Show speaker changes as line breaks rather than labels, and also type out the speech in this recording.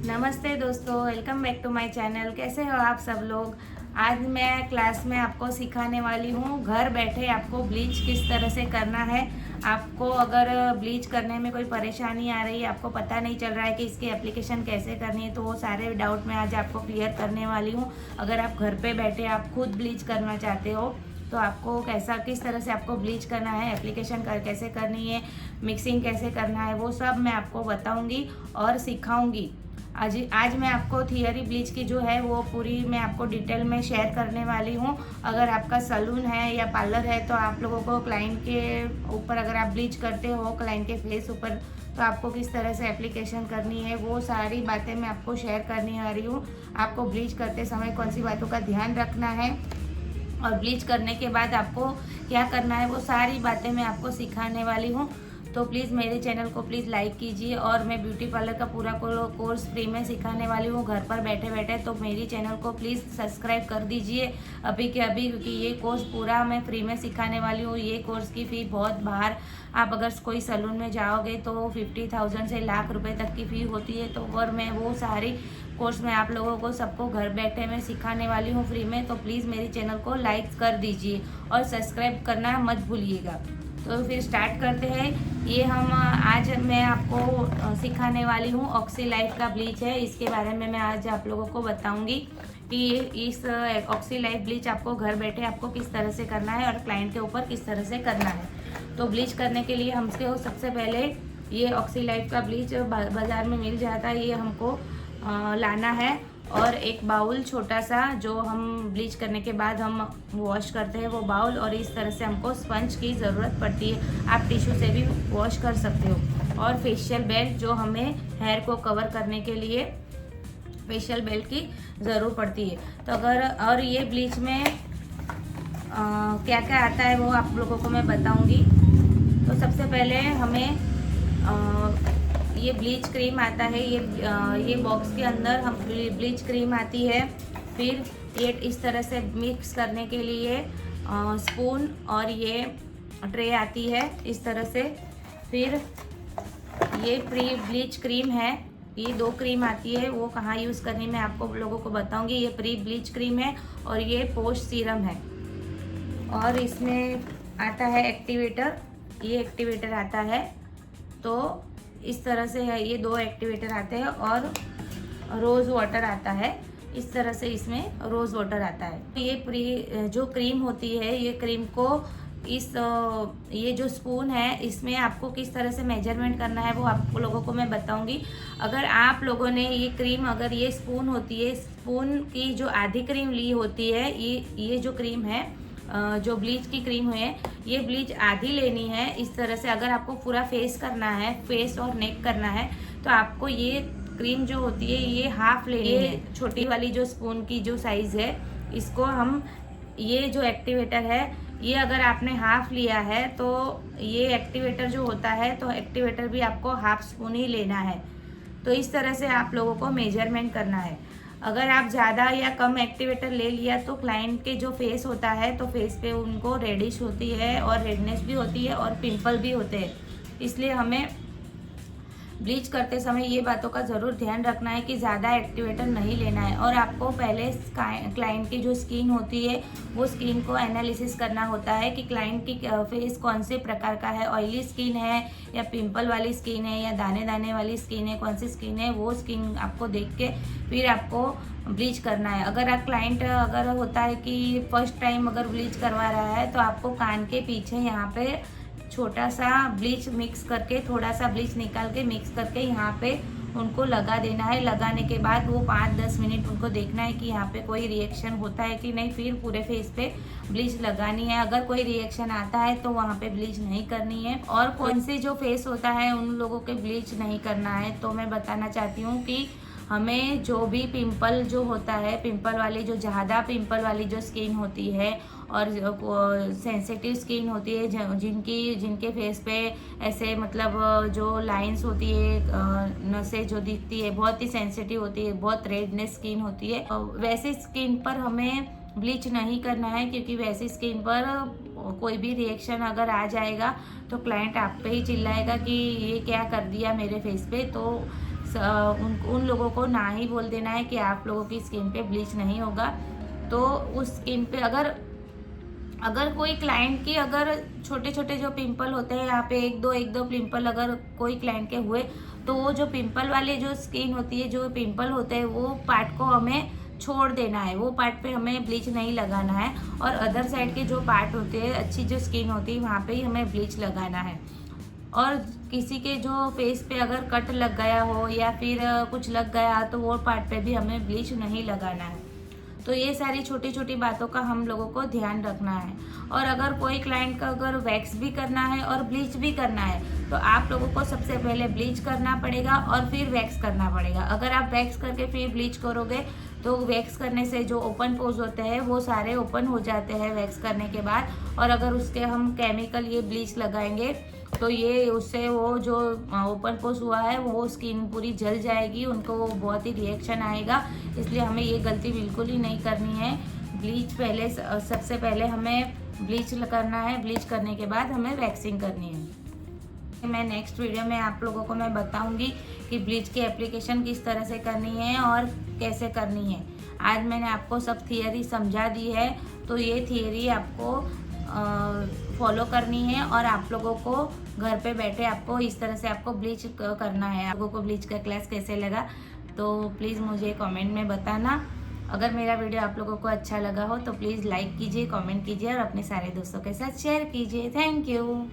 नमस्ते दोस्तों, welcome back to my channel. कैसे हो आप सब लोग। आज मैं क्लास में आपको सिखाने वाली हूँ घर बैठे आपको ब्लीच किस तरह से करना है। आपको अगर ब्लीच करने में कोई परेशानी आ रही है, आपको पता नहीं चल रहा है कि इसकी एप्लीकेशन कैसे करनी है, तो वो सारे डाउट मैं आज आपको क्लियर करने वाली हूँ। अगर आप घर पे बैठे आप खुद ब्लीच करना चाहते हो तो आपको किस तरह से आपको ब्लीच करना है, एप्लीकेशन कैसे करनी है, मिक्सिंग कैसे करना है, वो सब मैं आपको बताऊंगी और सिखाऊंगी। आज मैं आपको थियरी ब्लीच की जो है वो पूरी मैं आपको डिटेल में शेयर करने वाली हूँ। अगर आपका सलून है या पार्लर है तो आप लोगों को क्लाइंट के ऊपर अगर आप ब्लीच करते हो क्लाइंट के फेस ऊपर, तो आपको किस तरह से एप्लीकेशन करनी है वो सारी बातें मैं आपको शेयर करने आ रही हूँ। आपको ब्लीच करते समय कौन सी बातों का ध्यान रखना है और ब्लीच करने के बाद आपको क्या करना है, वो सारी बातें मैं आपको सिखाने वाली हूँ। तो प्लीज़ मेरे चैनल को प्लीज़ लाइक कीजिए। और मैं ब्यूटी पार्लर का पूरा कोर्स फ्री में सिखाने वाली हूँ घर पर बैठे बैठे, तो मेरी चैनल को प्लीज़ सब्सक्राइब कर दीजिए अभी के अभी, क्योंकि ये कोर्स पूरा मैं फ्री में सिखाने वाली हूँ। ये कोर्स की फ़ी बहुत बाहर, आप अगर कोई सैलून में जाओगे तो 50,000 से लाख रुपए तक की फ़ी होती है। तो और मैं वो सारी कोर्स में आप लोगों को सबको घर बैठे मैं सिखाने वाली हूँ फ्री में। तो प्लीज़ मेरे चैनल को लाइक कर दीजिए और सब्सक्राइब करना मत भूलिएगा। तो फिर स्टार्ट करते हैं। ये आज मैं आपको सिखाने वाली हूँ ऑक्सी लाइफ का ब्लीच है। इसके बारे में मैं आज आप लोगों को बताऊंगी कि इस ऑक्सी लाइफ ब्लीच आपको घर बैठे आपको किस तरह से करना है और क्लाइंट के ऊपर किस तरह से करना है। तो ब्लीच करने के लिए हमसे सबसे पहले ये ऑक्सी लाइफ का ब्लीच बाज़ार में मिल जाता है, ये हमको लाना है। और एक बाउल छोटा सा जो हम ब्लीच करने के बाद हम वॉश करते हैं वो बाउल, और इस तरह से हमको स्पंज की ज़रूरत पड़ती है। आप टिश्यू से भी वॉश कर सकते हो। और फेशियल बेल्ट जो हमें हेयर को कवर करने के लिए फेशियल बेल्ट की ज़रूरत पड़ती है। तो और ये ब्लीच में क्या क्या आता है वो आप लोगों को मैं बताऊंगी। तो सबसे पहले हमें ये ब्लीच क्रीम आता है। ये बॉक्स के अंदर हम ब्लीच क्रीम आती है। फिर ये इस तरह से मिक्स करने के लिए स्पून और ये ट्रे आती है इस तरह से। फिर ये प्री ब्लीच क्रीम है, ये 2 क्रीम आती है, वो कहाँ यूज़ करनी मैं आपको लोगों को बताऊंगी। ये प्री ब्लीच क्रीम है और ये पोस्ट सीरम है। और इसमें आता है एक्टिवेटर, ये एक्टिवेटर आता है। तो इस तरह से है, ये 2 एक्टिवेटर आते हैं। और रोज़ वाटर आता है, इस तरह से इसमें रोज़ वाटर आता है। ये जो क्रीम होती है, ये क्रीम को ये जो स्पून है इसमें आपको किस तरह से मेजरमेंट करना है वो आप लोगों को मैं बताऊंगी। अगर आप लोगों ने ये क्रीम, अगर ये स्पून होती है, स्पून की जो आधी क्रीम ली होती है, ये जो क्रीम है, जो ब्लीच की क्रीम है, ये ब्लीच आधी लेनी है। इस तरह से अगर आपको पूरा फेस करना है, फेस और नेक करना है, तो आपको ये क्रीम जो होती है ये हाफ लेनी है। छोटी वाली जो स्पून की जो साइज़ है, इसको हम, ये जो एक्टिवेटर है ये अगर आपने हाफ लिया है तो ये एक्टिवेटर जो होता है, तो एक्टिवेटर भी आपको हाफ स्पून ही लेना है। तो इस तरह से आप लोगों को मेजरमेंट करना है। अगर आप ज़्यादा या कम एक्टिवेटर ले लिया तो क्लाइंट के जो फेस होता है, तो फेस पे उनको रेडिश होती है और रेडनेस भी होती है और पिंपल भी होते हैं। इसलिए हमें ब्लीच करते समय ये बातों का ज़रूर ध्यान रखना है कि ज़्यादा एक्टिवेटर नहीं लेना है। और आपको पहले क्लाइंट की जो स्किन होती है वो स्किन को एनालिसिस करना होता है कि क्लाइंट की फेस कौन से प्रकार का है, ऑयली स्किन है या पिंपल वाली स्किन है या दाने दाने वाली स्किन है, कौन सी स्किन है, वो स्किन आपको देख के फिर आपको ब्लीच करना है। अगर आप क्लाइंट अगर होता है कि फर्स्ट टाइम अगर ब्लीच करवा रहा है, तो आपको कान के पीछे यहाँ पे छोटा सा ब्लीच मिक्स करके, थोड़ा सा ब्लीच निकाल के मिक्स करके यहाँ पे उनको लगा देना है। लगाने के बाद वो 5-10 मिनट उनको देखना है कि यहाँ पे कोई रिएक्शन होता है कि नहीं, फिर पूरे फेस पे ब्लीच लगानी है। अगर कोई रिएक्शन आता है तो वहाँ पे ब्लीच नहीं करनी है। और कौन से जो फेस होता है उन लोगों के ब्लीच नहीं करना है, तो मैं बताना चाहती हूँ कि हमें जो भी पिंपल जो होता है, पिंपल वाली जो ज़्यादा पिंपल वाली जो स्किन होती है और सेंसिटिव स्किन होती है, जिनके फेस पे ऐसे मतलब जो लाइंस होती है, नसें जो दिखती है, बहुत ही सेंसिटिव होती है, बहुत रेडनेस स्किन होती है, वैसे स्किन पर हमें ब्लीच नहीं करना है। क्योंकि वैसी स्किन पर कोई भी रिएक्शन अगर आ जाएगा तो क्लाइंट आप पे ही चिल्लाएगा कि ये क्या कर दिया मेरे फेस पे। तो उन लोगों को ना ही बोल देना है कि आप लोगों की स्किन पे ब्लीच नहीं होगा। तो उस स्किन पे अगर कोई क्लाइंट की अगर छोटे छोटे जो पिंपल होते हैं यहाँ पे एक दो पिंपल अगर कोई क्लाइंट के हुए, तो वो जो पिंपल वाले जो स्किन होती है, जो पिंपल होते हैं, वो पार्ट को हमें छोड़ देना है, वो पार्ट पे हमें ब्लीच नहीं लगाना है। और अदर साइड के जो पार्ट होते हैं, अच्छी जो स्किन होती है, वहाँ पे ही हमें ब्लीच लगाना है। और किसी के जो फेस पे अगर कट लग गया हो या फिर कुछ लग गया, तो वो पार्ट पे भी हमें ब्लीच नहीं लगाना है। तो ये सारी छोटी छोटी बातों का हम लोगों को ध्यान रखना है। और अगर कोई क्लाइंट का अगर वैक्स भी करना है और ब्लीच भी करना है, तो आप लोगों को सबसे पहले ब्लीच करना पड़ेगा और फिर वैक्स करना पड़ेगा। अगर आप वैक्स करके फिर ब्लीच करोगे, तो वैक्स करने से जो ओपन पोर्स होते हैं वो सारे ओपन हो जाते हैं वैक्स करने के बाद। और अगर उसके हम केमिकल ये ब्लीच लगाएंगे, तो ये उससे वो जो ओपन पोर्स हुआ है वो स्किन पूरी जल जाएगी, उनको वो बहुत ही रिएक्शन आएगा। इसलिए हमें ये गलती बिल्कुल ही नहीं करनी है। ब्लीच पहले, सबसे पहले हमें ब्लीच करना है, ब्लीच करने के बाद हमें वैक्सिंग करनी है। मैं नेक्स्ट वीडियो में आप लोगों को मैं बताऊंगी कि ब्लीच की एप्लीकेशन किस तरह से करनी है और कैसे करनी है। आज मैंने आपको सब थियरी समझा दी है, तो ये थियरी आपको फॉलो करनी है और आप लोगों को घर पे बैठे आपको इस तरह से आपको ब्लीच करना है। आप लोगों को ब्लीच का क्लास कैसे लगा, तो प्लीज़ मुझे कमेंट में बताना। अगर मेरा वीडियो आप लोगों को अच्छा लगा हो तो प्लीज़ लाइक कीजिए, कमेंट कीजिए और अपने सारे दोस्तों के साथ शेयर कीजिए। Thank you.